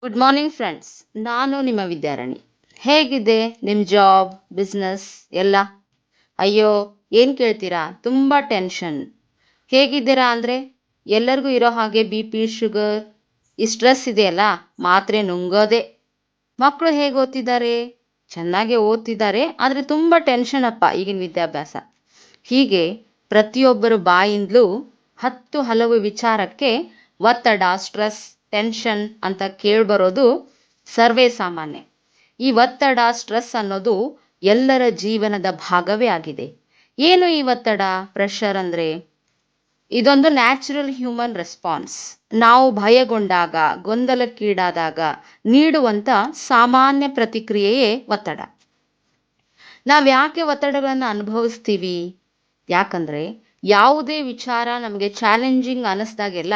Good morning friends. ನಾನು ನಿಮ್ಮ ವಿದ್ಯಾರಾಣಿ. ಹೇಗಿದೆ ನಿಮ್ಮ ಜಾಬ್, ಬಿಸ್ನೆಸ್ ಎಲ್ಲ? ಅಯ್ಯೋ, ಏನು ಕೇಳ್ತೀರಾ, ತುಂಬ ಟೆನ್ಷನ್. ಹೇಗಿದ್ದೀರಾ ಅಂದರೆ ಎಲ್ಲರಿಗೂ ಇರೋ ಹಾಗೆ ಬಿ ಪಿ, ಶುಗರ್, ಈ ಸ್ಟ್ರೆಸ್ ಇದೆಯಲ್ಲ, ಮಾತ್ರೆ ನುಂಗೋದೆ. ಮಕ್ಕಳು ಹೇಗೆ ಓದ್ತಿದ್ದಾರೆ? ಚೆನ್ನಾಗೇ ಓದ್ತಿದ್ದಾರೆ, ಆದರೆ ತುಂಬ ಟೆನ್ಷನ್ ಅಪ್ಪ ಈಗಿನ ವಿದ್ಯಾಭ್ಯಾಸ. ಹೀಗೆ ಪ್ರತಿಯೊಬ್ಬರ ಬಾಯಿಂದಲೂ ಹಲವು ವಿಚಾರಕ್ಕೆ ಒತ್ತಡ, ಸ್ಟ್ರೆಸ್, ಟೆನ್ಷನ್ ಅಂತ ಕೇಳ್ಬರೋದು ಸರ್ವೇ ಸಾಮಾನ್ಯ. ಈ ಒತ್ತಡ, ಸ್ಟ್ರೆಸ್ ಅನ್ನೋದು ಎಲ್ಲರ ಜೀವನದ ಭಾಗವೇ ಆಗಿದೆ. ಏನು ಈ ಒತ್ತಡ, ಪ್ರೆಷರ್ ಅಂದರೆ? ಇದೊಂದು ನ್ಯಾಚುರಲ್ ಹ್ಯೂಮನ್ ರೆಸ್ಪಾನ್ಸ್. ನಾವು ಭಯಗೊಂಡಾಗ, ಗೊಂದಲಕ್ಕೀಡಾದಾಗ ನೀಡುವಂಥ ಸಾಮಾನ್ಯ ಪ್ರತಿಕ್ರಿಯೆಯೇ ಒತ್ತಡ. ನಾವು ಯಾಕೆ ಒತ್ತಡಗಳನ್ನು ಅನುಭವಿಸ್ತೀವಿ? ಯಾಕಂದರೆ ಯಾವುದೇ ವಿಚಾರ ನಮಗೆ ಚಾಲೆಂಜಿಂಗ್ ಅನ್ನಿಸ್ದಾಗೆಲ್ಲ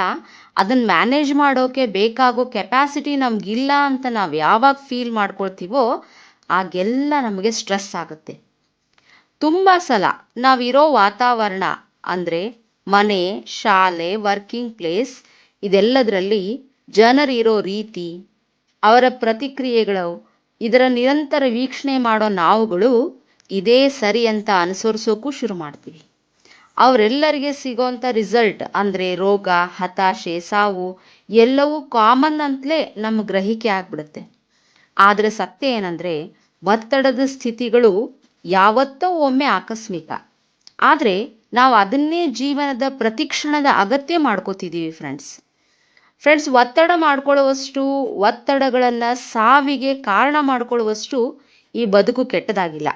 ಅದನ್ನು ಮ್ಯಾನೇಜ್ ಮಾಡೋಕೆ ಬೇಕಾಗೋ ಕೆಪಾಸಿಟಿ ನಮಗಿಲ್ಲ ಅಂತ ನಾವು ಯಾವಾಗ ಫೀಲ್ ಮಾಡ್ಕೊಳ್ತೀವೋ ಆಗೆಲ್ಲ ನಮಗೆ ಸ್ಟ್ರೆಸ್ ಆಗುತ್ತೆ. ತುಂಬ ಸಲ ನಾವಿರೋ ವಾತಾವರಣ ಅಂದರೆ ಮನೆ, ಶಾಲೆ, ವರ್ಕಿಂಗ್ ಪ್ಲೇಸ್, ಇದೆಲ್ಲದರಲ್ಲಿ ಜನರಿರೋ ರೀತಿ, ಅವರ ಪ್ರತಿಕ್ರಿಯೆಗಳು, ಇದರ ನಿರಂತರ ವೀಕ್ಷಣೆ ಮಾಡೋ ನಾವುಗಳು ಇದೇ ಸರಿ ಅಂತ ಅನುಸರಿಸೋಕ್ಕೂ ಶುರು ಮಾಡ್ತೀವಿ. ಅವರೆಲ್ಲರಿಗೆ ಸಿಗೋಂಥ ರಿಸಲ್ಟ್ ಅಂದರೆ ರೋಗ, ಹತಾಶೆ, ಸಾವು ಎಲ್ಲವೂ ಕಾಮನ್ ಅಂತಲೇ ನಮ್ಮ ಗ್ರಹಿಕೆ ಆಗ್ಬಿಡುತ್ತೆ. ಆದರೆ ಸತ್ಯ ಏನಂದರೆ ಒತ್ತಡದ ಸ್ಥಿತಿಗಳು ಯಾವತ್ತೋ ಒಮ್ಮೆ ಆಕಸ್ಮಿಕ. ಆದರೆ ನಾವು ಅದನ್ನೇ ಜೀವನದ ಪ್ರತಿಕ್ಷಣದ ಅಗತ್ಯ ಮಾಡ್ಕೋತಿದ್ದೀವಿ ಫ್ರೆಂಡ್ಸ್. ಒತ್ತಡ ಮಾಡ್ಕೊಳ್ಳುವಷ್ಟು, ಒತ್ತಡಗಳನ್ನು ಸಾವಿಗೆ ಕಾರಣ ಮಾಡ್ಕೊಳ್ಳುವಷ್ಟು ಈ ಬದುಕು ಕೆಟ್ಟದಾಗಿಲ್ಲ.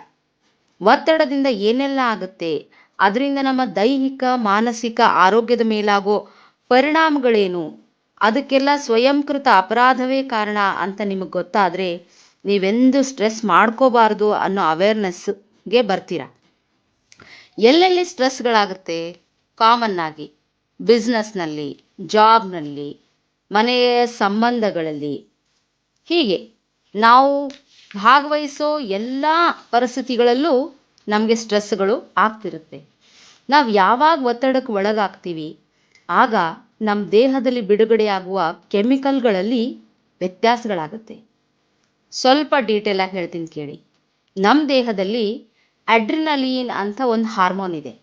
ಒತ್ತಡದಿಂದ ಏನೆಲ್ಲ ಆಗುತ್ತೆ, ಅದರಿಂದ ನಮ್ಮ ದೈಹಿಕ, ಮಾನಸಿಕ ಆರೋಗ್ಯದ ಮೇಲಾಗೋ ಪರಿಣಾಮಗಳೇನು, ಅದಕ್ಕೆಲ್ಲ ಸ್ವಯಂಕೃತ ಅಪರಾಧವೇ ಕಾರಣ ಅಂತ ನಿಮಗೆ ಗೊತ್ತಾದರೆ ನೀವೆಂದೂ ಸ್ಟ್ರೆಸ್ ಮಾಡ್ಕೋಬಾರ್ದು ಅನ್ನೋ ಅವೇರ್ನೆಸ್ಗೆ ಬರ್ತೀರ. ಎಲ್ಲೆಲ್ಲಿ ಸ್ಟ್ರೆಸ್ಗಳಾಗುತ್ತೆ? ಕಾಮನ್ ಆಗಿ ಬಿಸ್ನೆಸ್ನಲ್ಲಿ, ಜಾಬ್ನಲ್ಲಿ, ಮನೆಯ ಸಂಬಂಧಗಳಲ್ಲಿ, ಹೀಗೆ ನಾವು ಭಾಗವಹಿಸೋ ಎಲ್ಲ ಪರಿಸ್ಥಿತಿಗಳಲ್ಲೂ ನಮಗೆ ಸ್ಟ್ರೆಸ್ಗಳು ಆಗ್ತಿರುತ್ತೆ. ನಾವು ಯಾವಾಗ ಒತ್ತಡಕ್ಕೆ ಒಳಗಾಗ್ತೀವಿ ಆಗ ನಮ್ಮ ದೇಹದಲ್ಲಿ ಬಿಡುಗಡೆಯಾಗುವ ಕೆಮಿಕಲ್ಗಳಲ್ಲಿ ವ್ಯತ್ಯಾಸಗಳಾಗುತ್ತೆ. ಸ್ವಲ್ಪ ಡೀಟೇಲ್ ಆಗಿ ಹೇಳ್ತೀನಿ ಕೇಳಿ. ನಮ್ಮ ದೇಹದಲ್ಲಿ ಅಡ್ರಿನಲಿನ್ ಅಂತ ಒಂದು ಹಾರ್ಮೋನ್ ಇದೆ.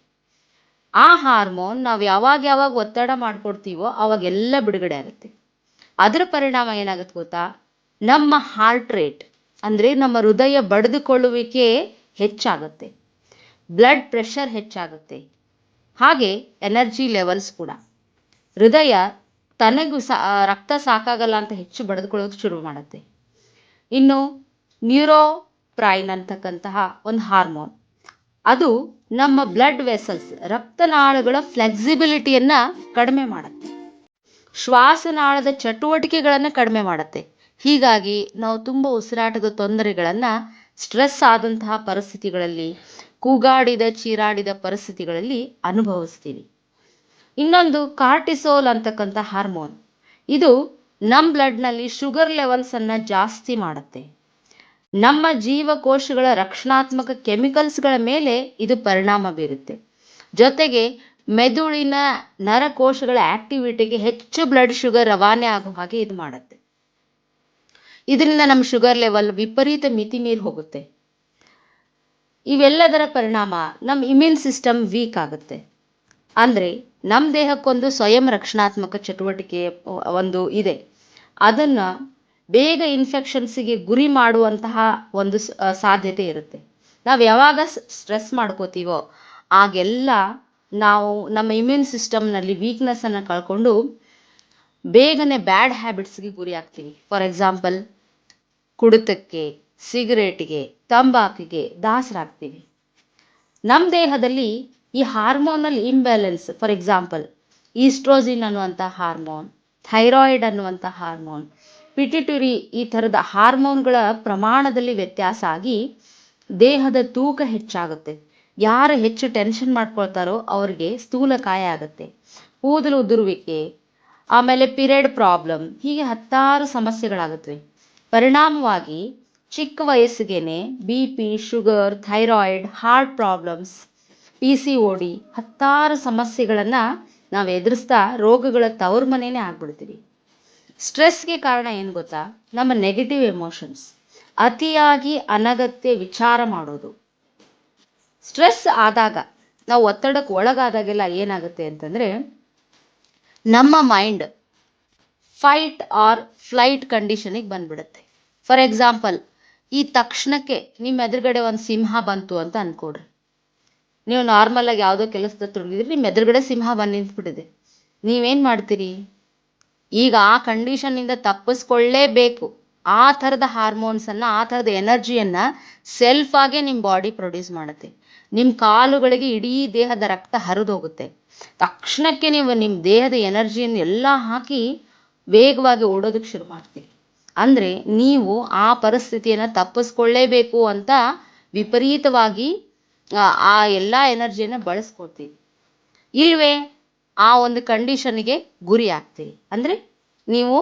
ಆ ಹಾರ್ಮೋನ್ ನಾವು ಯಾವಾಗ ಒತ್ತಡ ಮಾಡ್ಕೊಡ್ತೀವೋ ಅವಾಗೆಲ್ಲ ಬಿಡುಗಡೆ ಆಗುತ್ತೆ. ಅದರ ಪರಿಣಾಮ ಏನಾಗುತ್ತೆ ಗೊತ್ತಾ? ನಮ್ಮ ಹಾರ್ಟ್ ರೇಟ್ ಅಂದರೆ ನಮ್ಮ ಹೃದಯ ಬಡಿದುಕೊಳ್ಳುವಿಕೆ ಹೆಚ್ಚಾಗುತ್ತೆ, ಬ್ಲಡ್ ಪ್ರೆಷರ್ ಹೆಚ್ಚಾಗುತ್ತೆ, ಹಾಗೆ ಎನರ್ಜಿ ಲೆವೆಲ್ಸ್ ಕೂಡ. ಹೃದಯ ತನಗೂ ರಕ್ತ ಸಾಕಾಗಲ್ಲ ಅಂತ ಹೆಚ್ಚು ಬಡಿದುಕೊಳ್ಳೋಕೆ ಶುರು ಮಾಡುತ್ತೆ. ಇನ್ನು ನ್ಯೂರೋಪ್ರೈನ್ ಅಂತಕ್ಕಂತಹ ಒಂದು ಹಾರ್ಮೋನ್, ಅದು ನಮ್ಮ ಬ್ಲಡ್ ವೆಸಲ್ಸ್, ರಕ್ತನಾಳಗಳ ಫ್ಲೆಕ್ಸಿಬಿಲಿಟಿಯನ್ನು ಕಡಿಮೆ ಮಾಡುತ್ತೆ, ಶ್ವಾಸನಾಳದ ಚಟುವಟಿಕೆಗಳನ್ನು ಕಡಿಮೆ ಮಾಡುತ್ತೆ. ಹೀಗಾಗಿ ನಾವು ತುಂಬ ಉಸಿರಾಟದ ತೊಂದರೆಗಳನ್ನು, ಸ್ಟ್ರೆಸ್ ಆದಂತಹ ಪರಿಸ್ಥಿತಿಗಳಲ್ಲಿ, ಕೂಗಾಡಿದ ಚೀರಾಡಿದ ಪರಿಸ್ಥಿತಿಗಳಲ್ಲಿ ಅನುಭವಿಸ್ತೀವಿ. ಇನ್ನೊಂದು ಕಾರ್ಟಿಸೋಲ್ ಅಂತಕ್ಕಂಥ ಹಾರ್ಮೋನ್, ಇದು ನಮ್ಮ ಬ್ಲಡ್ನಲ್ಲಿ ಶುಗರ್ ಲೆವೆಲ್ಸನ್ನು ಜಾಸ್ತಿ ಮಾಡುತ್ತೆ. ನಮ್ಮ ಜೀವಕೋಶಗಳ ರಕ್ಷಣಾತ್ಮಕ ಕೆಮಿಕಲ್ಸ್ಗಳ ಮೇಲೆ ಇದು ಪರಿಣಾಮ ಬೀರುತ್ತೆ. ಜೊತೆಗೆ ಮೆದುಳಿನ ನರಕೋಶಗಳ ಆಕ್ಟಿವಿಟಿಗೆ ಹೆಚ್ಚು ಬ್ಲಡ್ ಶುಗರ್ ರವಾನೆ ಆಗೋ ಹಾಗೆ ಇದು ಮಾಡುತ್ತೆ. ಇದರಿಂದ ನಮ್ಮ ಶುಗರ್ ಲೆವೆಲ್ ವಿಪರೀತ ಮಿತಿ ಮೀರಿ ಹೋಗುತ್ತೆ. ಇವೆಲ್ಲದರ ಪರಿಣಾಮ ನಮ್ಮ ಇಮ್ಯೂನ್ ಸಿಸ್ಟಮ್ ವೀಕ್ ಆಗುತ್ತೆ. ಅಂದರೆ ನಮ್ಮ ದೇಹಕ್ಕೊಂದು ಸ್ವಯಂ ರಕ್ಷಣಾತ್ಮಕ ಚಟುವಟಿಕೆ ಒಂದು ಇದೆ. ಅದನ್ನು ಬೇಗ ಇನ್ಫೆಕ್ಷನ್ಸಿಗೆ ಗುರಿ ಮಾಡುವಂತಹ ಒಂದು ಸಾಧ್ಯತೆ ಇರುತ್ತೆ. ನಾವು ಯಾವಾಗ ಸ್ಟ್ರೆಸ್ ಮಾಡ್ಕೋತೀವೋ ಆಗೆಲ್ಲ ನಾವು ನಮ್ಮ ಇಮ್ಯೂನ್ ಸಿಸ್ಟಮ್ನಲ್ಲಿ ವೀಕ್ನೆಸ್ಸನ್ನು ಕಳ್ಕೊಂಡು ಬೇಗನೆ ಬ್ಯಾಡ್ ಹ್ಯಾಬಿಟ್ಸ್ಗೆ ಗುರಿ ಆಗ್ತೀವಿ. ಫಾರ್ ಎಕ್ಸಾಂಪಲ್, ಕುಡಿತಕ್ಕೆ, ಸಿಗರೇಟಿಗೆ, ತಂಬಾಕಿಗೆ ದಾಸರಾಗ್ತೀವಿ. ನಮ್ಮ ದೇಹದಲ್ಲಿ ಈ hormonal imbalance, for example estrogen ಅನ್ನುವಂಥ ಹಾರ್ಮೋನ್, ಥೈರಾಯ್ಡ್ ಅನ್ನುವಂಥ ಹಾರ್ಮೋನ್, ಪಿಟ್ಯುಟರಿ, ಈ ಥರದ ಹಾರ್ಮೋನ್ಗಳ ಪ್ರಮಾಣದಲ್ಲಿ ವ್ಯತ್ಯಾಸ ಆಗಿ ದೇಹದ ತೂಕ ಹೆಚ್ಚಾಗುತ್ತೆ. ಯಾರು ಹೆಚ್ಚು ಟೆನ್ಷನ್ ಮಾಡ್ಕೊಳ್ತಾರೋ ಅವರಿಗೆ ಸ್ಥೂಲಕಾಯ ಆಗುತ್ತೆ, ಕೂದಲು ಉದುರುವಿಕೆ, ಆಮೇಲೆ ಪಿರಿಯಡ್ ಪ್ರಾಬ್ಲಮ್, ಹೀಗೆ 10 ಸಮಸ್ಯೆಗಳಾಗುತ್ತವೆ. ಪರಿಣಾಮವಾಗಿ ಚಿಕ್ಕ ವಯಸ್ಸಿಗೇನೆ B P, sugar, thyroid, heart problems, PCOD 10 ಸಮಸ್ಯೆಗಳನ್ನು ನಾವು ಎದುರಿಸ್ತಾ ರೋಗಗಳ ತವರು ಮನೆಯೇ ಆಗ್ಬಿಡ್ತೀವಿ. ಸ್ಟ್ರೆಸ್ಗೆ ಕಾರಣ ಏನು ಗೊತ್ತಾ? ನಮ್ಮ ನೆಗೆಟಿವ್ ಎಮೋಷನ್ಸ್, ಅತಿಯಾಗಿ ಅನಗತ್ಯ ವಿಚಾರ ಮಾಡೋದು. ಸ್ಟ್ರೆಸ್ ಆದಾಗ, ನಾವು ಒತ್ತಡಕ್ಕೆ ಒಳಗಾದಾಗೆಲ್ಲ ಏನಾಗುತ್ತೆ ಅಂತಂದರೆ, ನಮ್ಮ ಮೈಂಡ್ ಫೈಟ್ ಆರ್ ಫ್ಲೈಟ್ ಕಂಡೀಷನಿಗೆ ಬಂದ್ಬಿಡುತ್ತೆ. ಫಾರ್ ಎಕ್ಸಾಂಪಲ್, ಈ ತಕ್ಷಣಕ್ಕೆ ನಿಮ್ಮ ಎದುರುಗಡೆ ಒಂದು ಸಿಂಹ ಬಂತು ಅಂತ ಅನ್ಕೊಡ್ರಿ. ನೀವು ನಾರ್ಮಲ್ ಆಗಿ ಯಾವುದೋ ಕೆಲಸದ ತೊಡಗಿದ್ರಿ, ನಿಮ್ಮ ಎದುರುಗಡೆ ಸಿಂಹ ಬಂದು ನಿಂತ್ಬಿಟ್ಟಿದೆ. ನೀವೇನು ಮಾಡ್ತೀರಿ? ಈಗ ಆ ಕಂಡೀಷನ್ನಿಂದ ತಪ್ಪಿಸ್ಕೊಳ್ಳೇಬೇಕು. ಆ ಥರದ ಹಾರ್ಮೋನ್ಸನ್ನು, ಆ ಥರದ ಎನರ್ಜಿಯನ್ನು ಸೆಲ್ಫ್ ಆಗೇ ನಿಮ್ಮ ಬಾಡಿ ಪ್ರೊಡ್ಯೂಸ್ ಮಾಡುತ್ತೆ. ನಿಮ್ಮ ಕಾಲುಗಳಿಗೆ ಇಡೀ ದೇಹದ ರಕ್ತ ಹರಿದೋಗುತ್ತೆ. ತಕ್ಷಣಕ್ಕೆ ನೀವು ನಿಮ್ಮ ದೇಹದ ಎನರ್ಜಿಯನ್ನು ಎಲ್ಲ ಹಾಕಿ ವೇಗವಾಗಿ ಓಡೋದಕ್ಕೆ ಶುರು ಮಾಡ್ತೀರಿ. ಅಂದರೆ ನೀವು ಆ ಪರಿಸ್ಥಿತಿಯನ್ನು ತಪ್ಪಿಸ್ಕೊಳ್ಳೇಬೇಕು ಅಂತ ವಿಪರೀತವಾಗಿ ಆ ಎಲ್ಲ ಎನರ್ಜಿಯನ್ನು ಬಳಸ್ಕೊಳ್ತೀರಿ. ಇಲ್ವೇ ಆ ಒಂದು ಕಂಡೀಷನ್ಗೆ ಗುರಿ ಆಗ್ತೀರಿ. ಅಂದರೆ ನೀವು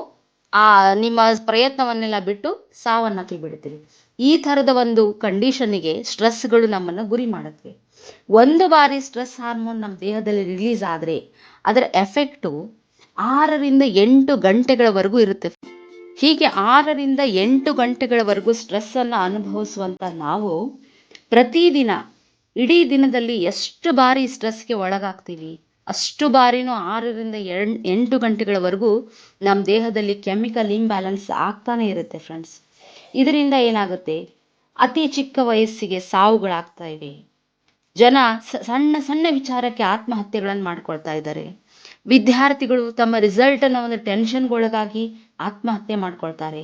ನಿಮ್ಮ ಪ್ರಯತ್ನವನ್ನೆಲ್ಲ ಬಿಟ್ಟು ಸಾವನ್ನಪ್ಪಿ ಬಿಡ್ತೀರಿ. ಈ ಥರದ ಒಂದು ಕಂಡೀಷನ್ನಿಗೆ ಸ್ಟ್ರೆಸ್ಗಳು ನಮ್ಮನ್ನು ಗುರಿ ಮಾಡುತ್ತವೆ. ಒಂದು ಬಾರಿ ಸ್ಟ್ರೆಸ್ ಹಾರ್ಮೋನ್ ನಮ್ಮ ದೇಹದಲ್ಲಿ ರಿಲೀಸ್ ಆದರೆ ಅದರ ಎಫೆಕ್ಟು 6 ರಿಂದ 8 ಗಂಟೆಗಳವರೆಗೂ ಇರುತ್ತೆ. ಹೀಗೆ 6 ರಿಂದ 8 ಗಂಟೆಗಳವರೆಗೂ ಸ್ಟ್ರೆಸ್ಸನ್ನು ಅನುಭವಿಸುವಂಥ ನಾವು ಪ್ರತಿದಿನ ಇಡೀ ದಿನದಲ್ಲಿ ಎಷ್ಟು ಬಾರಿ ಸ್ಟ್ರೆಸ್ಗೆ ಒಳಗಾಗ್ತೀವಿ, ಅಷ್ಟು ಬಾರಿನೂ 6 ರಿಂದ 8 ಗಂಟೆಗಳವರೆಗೂ ನಮ್ಮ ದೇಹದಲ್ಲಿ ಕೆಮಿಕಲ್ ಇಂಬ್ಯಾಲೆನ್ಸ್ ಆಗ್ತಾನೆ ಇರುತ್ತೆ ಫ್ರೆಂಡ್ಸ್. ಇದರಿಂದ ಏನಾಗುತ್ತೆ? ಅತಿ ಚಿಕ್ಕ ವಯಸ್ಸಿಗೆ ಸಾವುಗಳಾಗ್ತಾ ಇವೆ. ಜನ ಸಣ್ಣ ಸಣ್ಣ ವಿಚಾರಕ್ಕೆ ಆತ್ಮಹತ್ಯೆಗಳನ್ನು ಮಾಡ್ಕೊಳ್ತಾ ಇದ್ದಾರೆ. ವಿದ್ಯಾರ್ಥಿಗಳು ತಮ್ಮ ರಿಸಲ್ಟನ್ನು ಒಂದು ಟೆನ್ಷನ್ಗೊಳಗಾಗಿ ಆತ್ಮಹತ್ಯೆ ಮಾಡ್ಕೊಳ್ತಾರೆ.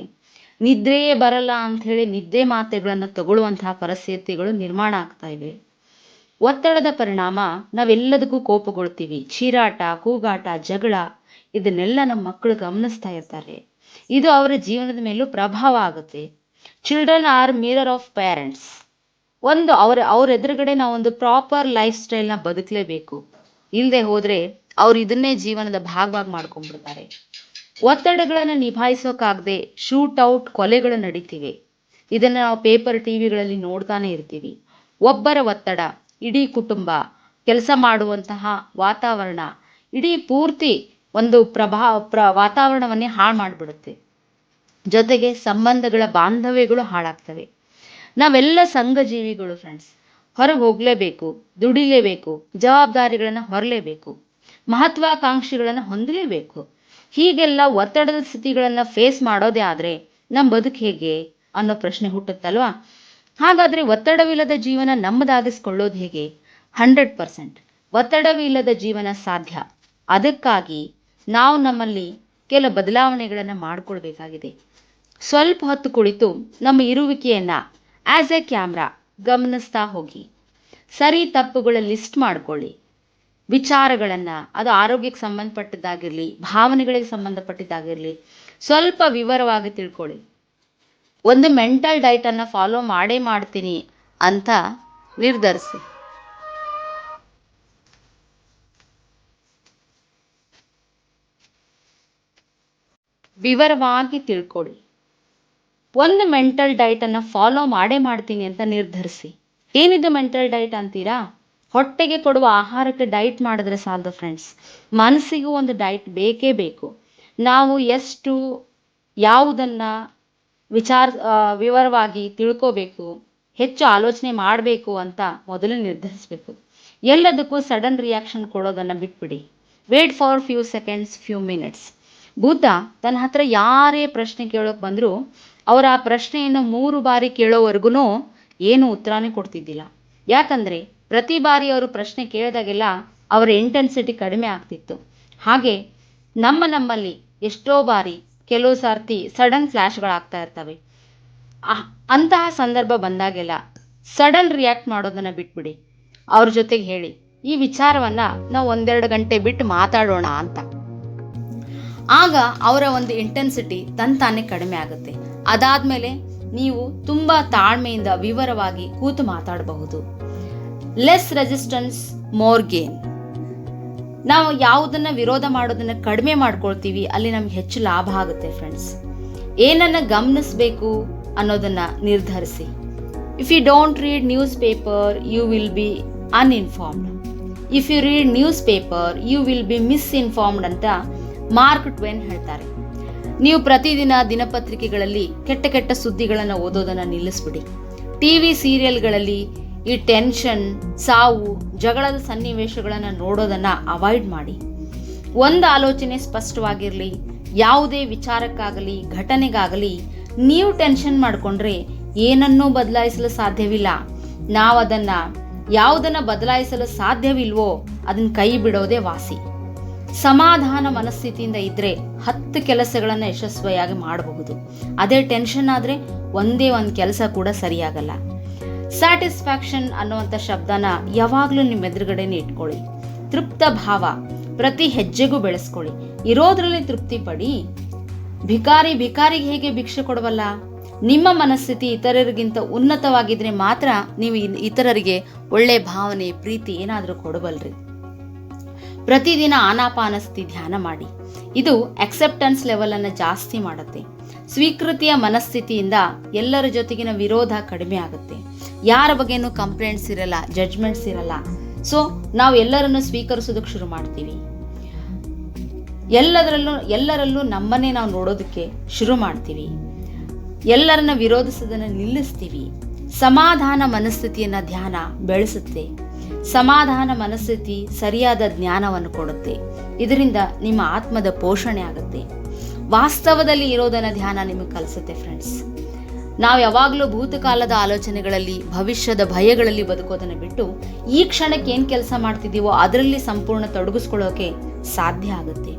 ನಿದ್ರೆಯೇ ಬರಲ್ಲ ಅಂಥೇಳಿ ನಿದ್ದೆ ಮಾತ್ರೆಗಳನ್ನು ತಗೊಳ್ಳುವಂತಹ ಪರಿಸ್ಥಿತಿಗಳು ನಿರ್ಮಾಣ ಆಗ್ತಾ ಇವೆ. ಒತ್ತಡದ ಪರಿಣಾಮ ನಾವೆಲ್ಲದಕ್ಕೂ ಕೋಪಗೊಳ್ತೀವಿ. ಚೀರಾಟ, ಕೂಗಾಟ, ಜಗಳ ಇದನ್ನೆಲ್ಲ ನಮ್ಮ ಮಕ್ಕಳು ಗಮನಿಸ್ತಾ ಇರ್ತಾರೆ. ಇದು ಅವರ ಜೀವನದ ಮೇಲೂ ಪ್ರಭಾವ ಆಗುತ್ತೆ. Children are mirror of parents. ಅವ್ರ ಎದುರುಗಡೆ ನಾವೊಂದು ಪ್ರಾಪರ್ ಲೈಫ್ ಸ್ಟೈಲ್ನ ಬದುಕಲೇಬೇಕು. ಇಲ್ಲದೆ ಹೋದರೆ ಅವ್ರು ಇದನ್ನೇ ಜೀವನದ ಭಾಗವಾಗಿ ಮಾಡ್ಕೊಂಡ್ಬಿಡ್ತಾರೆ. ಒತ್ತಡಗಳನ್ನು ನಿಭಾಯಿಸೋಕ್ಕಾಗದೆ ಶೂಟ್ ಔಟ್, ಕೊಲೆಗಳು ನಡೀತಿವೆ. ಇದನ್ನು ನಾವು ಪೇಪರ್, ಟಿವಿಗಳಲ್ಲಿ ನೋಡ್ತಾನೆ ಇರ್ತೀವಿ. ಒಬ್ಬರ ಒತ್ತಡ ಇಡೀ ಕುಟುಂಬ, ಕೆಲಸ ಮಾಡುವಂತಹ ವಾತಾವರಣ, ಇಡೀ ಪೂರ್ತಿ ಒಂದು ವಾತಾವರಣವನ್ನೇ ಹಾಳು ಮಾಡಿಬಿಡುತ್ತೆ. ಜೊತೆಗೆ ಸಂಬಂಧಗಳ ಬಾಂಧವ್ಯಗಳು ಹಾಳಾಗ್ತವೆ. ನಾವೆಲ್ಲ ಸಂಘಜೀವಿಗಳು ಫ್ರೆಂಡ್ಸ್. ಹೊರಗೆ ಹೋಗಲೇಬೇಕು, ದುಡಿಲೇಬೇಕು, ಜವಾಬ್ದಾರಿಗಳನ್ನು ಹೊರಲೇಬೇಕು, ಮಹತ್ವಾಕಾಂಕ್ಷೆಗಳನ್ನು ಹೊಂದಲೇಬೇಕು. ಹೀಗೆಲ್ಲ ಒತ್ತಡದ ಸ್ಥಿತಿಗಳನ್ನು ಫೇಸ್ ಮಾಡೋದೇ ಆದರೆ ನಮ್ಮ ಬದುಕು ಹೇಗೆ ಅನ್ನೋ ಪ್ರಶ್ನೆ ಹುಟ್ಟುತ್ತಲ್ವಾ? ಹಾಗಾದರೆ ಒತ್ತಡವಿಲ್ಲದ ಜೀವನ ನಮ್ಮದಾಗಿಸ್ಕೊಳ್ಳೋದು ಹೇಗೆ? 100% ಒತ್ತಡವಿಲ್ಲದ ಜೀವನ ಸಾಧ್ಯ. ಅದಕ್ಕಾಗಿ ನಾವು ನಮ್ಮಲ್ಲಿ ಕೆಲ ಬದಲಾವಣೆಗಳನ್ನು ಮಾಡಿಕೊಳ್ಬೇಕಾಗಿದೆ. ಸ್ವಲ್ಪ ಹೊತ್ತು ಕುಳಿತು ನಮ್ಮ ಇರುವಿಕೆಯನ್ನು ಆ್ಯಸ್ ಎ ಕ್ಯಾಮ್ರಾ ಗಮನಿಸ್ತಾ ಹೋಗಿ. ಸರಿ ತಪ್ಪುಗಳ ಲಿಸ್ಟ್ ಮಾಡ್ಕೊಳ್ಳಿ. ವಿಚಾರಗಳನ್ನು, ಅದು ಆರೋಗ್ಯಕ್ಕೆ ಸಂಬಂಧಪಟ್ಟಿದ್ದಾಗಿರಲಿ, ಭಾವನೆಗಳಿಗೆ ಸಂಬಂಧಪಟ್ಟಿದ್ದಾಗಿರಲಿ, ಸ್ವಲ್ಪ ವಿವರವಾಗಿ ತಿಳ್ಕೊಳ್ಳಿ. ಒಂದು ಮೆಂಟಲ್ ಡೈಟನ್ನು ಫಾಲೋ ಮಾಡೇ ಮಾಡ್ತೀನಿ ಅಂತ ನಿರ್ಧರಿಸಿ. ವಿವರವಾಗಿ ತಿಳ್ಕೊಳ್ಳಿ. ಒಂದು ಮೆಂಟಲ್ ಡೈಟನ್ನು ಫಾಲೋ ಮಾಡೇ ಮಾಡ್ತೀನಿ ಅಂತ ನಿರ್ಧರಿಸಿ. ಏನಿದು ಮೆಂಟಲ್ ಡೈಟ್ ಅಂತೀರಾ? ಹೊಟ್ಟೆಗೆ ಕೊಡುವ ಆಹಾರಕ್ಕೆ ಡೈಟ್ ಮಾಡಿದ್ರೆ ಸಾಲದು ಫ್ರೆಂಡ್ಸ್. ಮನಸ್ಸಿಗೂ ಒಂದು ಡೈಟ್ ಬೇಕೇ ಬೇಕು. ನಾವು ಎಷ್ಟು ಯಾವುದನ್ನು ವಿವರವಾಗಿ ತಿಳ್ಕೋಬೇಕು, ಹೆಚ್ಚು ಆಲೋಚನೆ ಮಾಡಬೇಕು ಅಂತ ಮೊದಲು ನಿರ್ಧರಿಸಬೇಕು. ಎಲ್ಲದಕ್ಕೂ ಸಡನ್ ರಿಯಾಕ್ಷನ್ ಕೊಡೋದನ್ನು ಬಿಟ್ಬಿಡಿ. Wait for few seconds, few minutes. Buddha ತನ್ನ ಹತ್ರ ಯಾರೇ ಪ್ರಶ್ನೆ ಕೇಳೋಕೆ ಬಂದರೂ ಅವರ ಆ ಪ್ರಶ್ನೆಯನ್ನು 3 ಬಾರಿ ಕೇಳೋವರೆಗೂ ಏನೂ ಉತ್ತರನೇ ಕೊಡ್ತಿದ್ದಿಲ್ಲ. ಯಾಕಂದರೆ ಪ್ರತಿ ಬಾರಿ ಅವರು ಪ್ರಶ್ನೆ ಕೇಳಿದಾಗೆಲ್ಲ ಅವರ ಇಂಟೆನ್ಸಿಟಿ ಕಡಿಮೆ ಆಗ್ತಿತ್ತು. ಹಾಗೆ ನಮ್ಮಲ್ಲಿ ಎಷ್ಟೋ ಬಾರಿ ಕೆಲವು ಸಾರ್ತಿ ಸಡನ್ ಫ್ಲ್ಯಾಶ್ಗಳಾಗ್ತಾ ಇರ್ತವೆ. ಅಂತಹ ಸಂದರ್ಭ ಬಂದಾಗೆಲ್ಲ ಸಡನ್ ರಿಯಾಕ್ಟ್ ಮಾಡೋದನ್ನು ಬಿಟ್ಬಿಡಿ. ಅವ್ರ ಜೊತೆಗೆ ಹೇಳಿ, ಈ ವಿಚಾರವನ್ನು ನಾವು 1-2 ಗಂಟೆ ಬಿಟ್ಟು ಮಾತಾಡೋಣ ಅಂತ. ಆಗ ಅವರ ಒಂದು ಇಂಟೆನ್ಸಿಟಿ ತಾನೇ ಕಡಿಮೆ ಆಗುತ್ತೆ. ಅದಾದಮೇಲೆ ನೀವು ತುಂಬ ತಾಳ್ಮೆಯಿಂದ ವಿವರವಾಗಿ ಕೂತು ಮಾತಾಡಬಹುದು. Less resistance, more gain. ನಾವು ಯಾವುದನ್ನು ವಿರೋಧ ಮಾಡೋದನ್ನು ಕಡಿಮೆ ಮಾಡ್ಕೊಳ್ತೀವಿ, ಅಲ್ಲಿ ನಮ್ಗೆ ಹೆಚ್ಚು ಲಾಭ ಆಗುತ್ತೆ ಫ್ರೆಂಡ್ಸ್. ಏನನ್ನು ಗಮನಿಸಬೇಕು ಅನ್ನೋದನ್ನು ನಿರ್ಧರಿಸಿ. If you don't read newspaper, you will be uninformed. If you read newspaper, you will be misinformed ಅಂತ ಮಾರ್ಕ್ ಟ್ವೇನ್ ಹೇಳ್ತಾರೆ. ನೀವು ಪ್ರತಿದಿನ ದಿನಪತ್ರಿಕೆಗಳಲ್ಲಿ ಕೆಟ್ಟ ಕೆಟ್ಟ ಸುದ್ದಿಗಳನ್ನು ಓದೋದನ್ನು ನಿಲ್ಲಿಸ್ಬಿಡಿ. ಟಿವಿ ಸೀರಿಯಲ್ಗಳಲ್ಲಿ ಈ ಟೆನ್ಷನ್, ಸಾವು, ಜಗಳದ ಸನ್ನಿವೇಶಗಳನ್ನು ನೋಡೋದನ್ನ ಅವಾಯ್ಡ್ ಮಾಡಿ. ಒಂದು ಆಲೋಚನೆ ಸ್ಪಷ್ಟವಾಗಿರಲಿ. ಯಾವುದೇ ವಿಚಾರಕ್ಕಾಗಲಿ ಘಟನೆಗಾಗಲಿ ನೀವು ಟೆನ್ಷನ್ ಮಾಡಿಕೊಂಡ್ರೆ ಏನನ್ನೂ ಬದಲಾಯಿಸಲು ಸಾಧ್ಯವಿಲ್ಲ. ನಾವು ಯಾವುದನ್ನ ಬದಲಾಯಿಸಲು ಸಾಧ್ಯವಿಲ್ವೋ ಅದನ್ನ ಕೈ ಬಿಡೋದೇ ವಾಸಿ. ಸಮಾಧಾನ ಮನಸ್ಥಿತಿಯಿಂದ ಇದ್ರೆ 10 ಕೆಲಸಗಳನ್ನು ಯಶಸ್ವಿಯಾಗಿ ಮಾಡಬಹುದು. ಅದೇ ಟೆನ್ಷನ್ ಆದ್ರೆ ಒಂದೇ ಒಂದು ಕೆಲಸ ಕೂಡ ಸರಿಯಾಗಲ್ಲ. ಸ್ಯಾಟಿಸ್ಫ್ಯಾಕ್ಷನ್ ಅನ್ನುವಂಥ ಶಬ್ದನ ಯಾವಾಗಲೂ ನಿಮ್ಮ ಎದುರುಗಡೆನೆ ಇಟ್ಕೊಳ್ಳಿ. ತೃಪ್ತ ಭಾವ ಪ್ರತಿ ಹೆಜ್ಜೆಗೂ ಬೆಳೆಸ್ಕೊಳ್ಳಿ. ಇರೋದ್ರಲ್ಲಿ ತೃಪ್ತಿ ಪಡಿ. ಭಿಕಾರಿಗೆ ಹೇಗೆ ಭಿಕ್ಷೆ ಕೊಡವಲ್ಲ? ನಿಮ್ಮ ಮನಸ್ಥಿತಿ ಇತರರಿಗಿಂತ ಉನ್ನತವಾಗಿದ್ರೆ ಮಾತ್ರ ನೀವು ಇತರರಿಗೆ ಒಳ್ಳೆ ಭಾವನೆ, ಪ್ರೀತಿ ಏನಾದರೂ ಕೊಡಬಲ್ರಿ. ಪ್ರತಿದಿನ ಆನಾಪಾನಸ್ತಿ ಧ್ಯಾನ ಮಾಡಿ. ಇದು ಅಕ್ಸೆಪ್ಟೆನ್ಸ್ ಲೆವೆಲ್ ಅನ್ನು ಜಾಸ್ತಿ ಮಾಡುತ್ತೆ. ಸ್ವೀಕೃತಿಯ ಮನಸ್ಥಿತಿಯಿಂದ ಎಲ್ಲರ ಜೊತೆಗಿನ ವಿರೋಧ ಕಡಿಮೆ ಆಗುತ್ತೆ. ಯಾರ ಬಗ್ಗೆನೂ ಕಂಪ್ಲೇಂಟ್ಸ್ ಇರಲ್ಲ, ಜಡ್ಜ್ಮೆಂಟ್ಸ್ ಇರಲ್ಲ. ಸೊ ನಾವು ಎಲ್ಲರನ್ನು ಸ್ವೀಕರಿಸೋದಕ್ಕೆ ಶುರು ಮಾಡ್ತೀವಿ. ಎಲ್ಲರಲ್ಲೂ ನಮ್ಮನ್ನೇ ನಾವು ನೋಡೋದಕ್ಕೆ ಶುರು ಮಾಡ್ತೀವಿ. ಎಲ್ಲರನ್ನ ವಿರೋಧಿಸೋದನ್ನು ನಿಲ್ಲಿಸ್ತೀವಿ. ಸಮಾಧಾನ ಮನಸ್ಥಿತಿಯನ್ನ ಧ್ಯಾನ ಬೆಳೆಸುತ್ತೆ. ಸಮಾಧಾನ ಮನಸ್ಥಿತಿ ಸರಿಯಾದ ಜ್ಞಾನವನ್ನು ಕೊಡುತ್ತೆ. ಇದರಿಂದ ನಿಮ್ಮ ಆತ್ಮದ ಪೋಷಣೆ ಆಗುತ್ತೆ. ವಾಸ್ತವದಲ್ಲಿ ಇರೋದನ್ನ ಧ್ಯಾನ ನಿಮಗೆ ಕಲಿಸುತ್ತೆ. ಫ್ರೆಂಡ್ಸ್, ನಾವು ಯಾವಾಗಲೂ ಭೂತಕಾಲದ ಆಲೋಚನೆಗಳಲ್ಲಿ, ಭವಿಷ್ಯದ ಭಯಗಳಲ್ಲಿ ಬದುಕೋದನ್ನು ಬಿಟ್ಟು ಈ ಕ್ಷಣಕ್ಕೆ ಏನು ಕೆಲಸ ಮಾಡ್ತಿದ್ದೀವೋ ಅದರಲ್ಲಿ ಸಂಪೂರ್ಣ ತೊಡಗಿಸ್ಕೊಳ್ಳೋಕೆ ಸಾಧ್ಯ ಆಗುತ್ತೆ.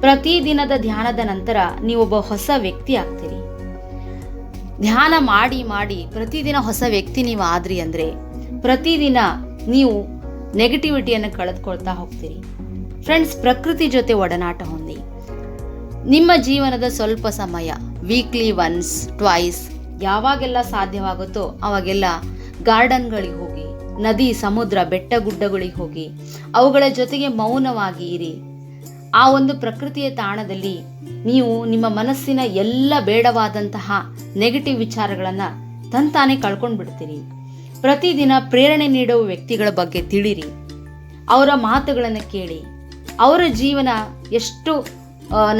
ಪ್ರತಿದಿನದ ಧ್ಯಾನದ ನಂತರ ನೀವೊಬ್ಬ ಹೊಸ ವ್ಯಕ್ತಿ ಆಗ್ತೀರಿ. ಧ್ಯಾನ ಮಾಡಿ ಮಾಡಿ ಪ್ರತಿದಿನ ಹೊಸ ವ್ಯಕ್ತಿ ನೀವು ಆದ್ರಿ ಅಂದ್ರೆ ಪ್ರತಿದಿನ ನೀವು ನೆಗೆಟಿವಿಟಿಯನ್ನು ಕಳೆದುಕೊಳ್ತಾ ಹೋಗ್ತೀರಿ. ಫ್ರೆಂಡ್ಸ್, ಪ್ರಕೃತಿ ಜೊತೆ ಒಡನಾಟ ಹೊಂದಿ. ನಿಮ್ಮ ಜೀವನದ ಸ್ವಲ್ಪ ಸಮಯ, ವೀಕ್ಲಿ ಒನ್ಸ್, ಟ್ವೈಸ್, ಯಾವಾಗೆಲ್ಲ ಸಾಧ್ಯವಾಗುತ್ತೋ ಅವಾಗೆಲ್ಲ ಗಾರ್ಡನ್ಗಳಿಗೆ ಹೋಗಿ, ನದಿ, ಸಮುದ್ರ, ಬೆಟ್ಟ ಗುಡ್ಡಗಳಿಗೆ ಹೋಗಿ ಅವುಗಳ ಜೊತೆಗೆ ಮೌನವಾಗಿ ಇರಿ. ಆ ಒಂದು ಪ್ರಕೃತಿಯ ತಾಣದಲ್ಲಿ ನೀವು ನಿಮ್ಮ ಮನಸ್ಸಿನ ಎಲ್ಲ ಬೇಡವಾದಂತಹ ನೆಗೆಟಿವ್ ವಿಚಾರಗಳನ್ನು ತಂತಾನೆ ಕಳ್ಕೊಂಡು ಬಿಡ್ತೀರಿ. ಪ್ರತಿದಿನ ಪ್ರೇರಣೆ ನೀಡುವ ವ್ಯಕ್ತಿಗಳ ಬಗ್ಗೆ ತಿಳಿರಿ. ಅವರ ಮಾತುಗಳನ್ನು ಕೇಳಿ. ಅವರ ಜೀವನ ಎಷ್ಟು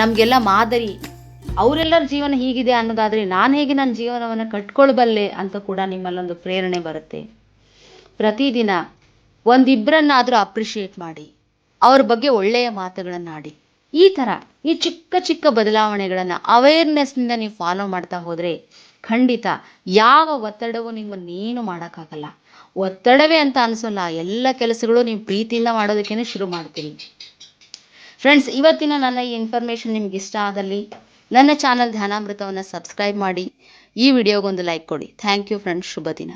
ನಮಗೆಲ್ಲ ಮಾದರಿ. ಅವರೆಲ್ಲರ ಜೀವನ ಹೀಗಿದೆ ಅನ್ನೋದಾದರೆ ನಾನು ಹೇಗೆ ನನ್ನ ಜೀವನವನ್ನು ಕಟ್ಕೊಳ್ಬಲ್ಲೆ ಅಂತ ಕೂಡ ನಿಮ್ಮಲ್ಲೊಂದು ಪ್ರೇರಣೆ ಬರುತ್ತೆ. ಪ್ರತಿದಿನ ಒಂದಿಬ್ಬರನ್ನಾದರೂ ಅಪ್ರಿಷಿಯೇಟ್ ಮಾಡಿ. ಅವ್ರ ಬಗ್ಗೆ ಒಳ್ಳೆಯ ಮಾತುಗಳನ್ನಾಡಿ. ಈ ಚಿಕ್ಕ ಚಿಕ್ಕ ಬದಲಾವಣೆಗಳನ್ನು ಅವೇರ್ನೆಸ್ನಿಂದ ನೀವು ಫಾಲೋ ಮಾಡ್ತಾ ಹೋದರೆ ಖಂಡಿತ ಯಾವ ಒತ್ತಡವೂ ನಿಮ್ಮನ್ನೇನು ಮಾಡೋಕ್ಕಾಗಲ್ಲ. ಒತ್ತಡವೇ ಅಂತ ಅನಿಸೋಲ್ಲ. ಎಲ್ಲ ಕೆಲಸಗಳು ನೀವು ಪ್ರೀತಿಯಿಂದ ಮಾಡೋದಕ್ಕೇನೆ ಶುರು ಮಾಡ್ತೀರಿ. ಫ್ರೆಂಡ್ಸ್, ಇವತ್ತಿನ ನನ್ನ ಈ ಇನ್ಫಾರ್ಮೇಷನ್ ನಿಮ್ಗೆ ಇಷ್ಟ ಆದಲ್ಲಿ ನನ್ನ ಚಾನಲ್ ಧ್ಯಾನಾಮೃತವನ್ನು ಸಬ್ಸ್ಕ್ರೈಬ್ ಮಾಡಿ. ಈ ವಿಡಿಯೋಗೊಂದು ಲೈಕ್ ಕೊಡಿ. Thank you friends. ಶುಭ ದಿನ.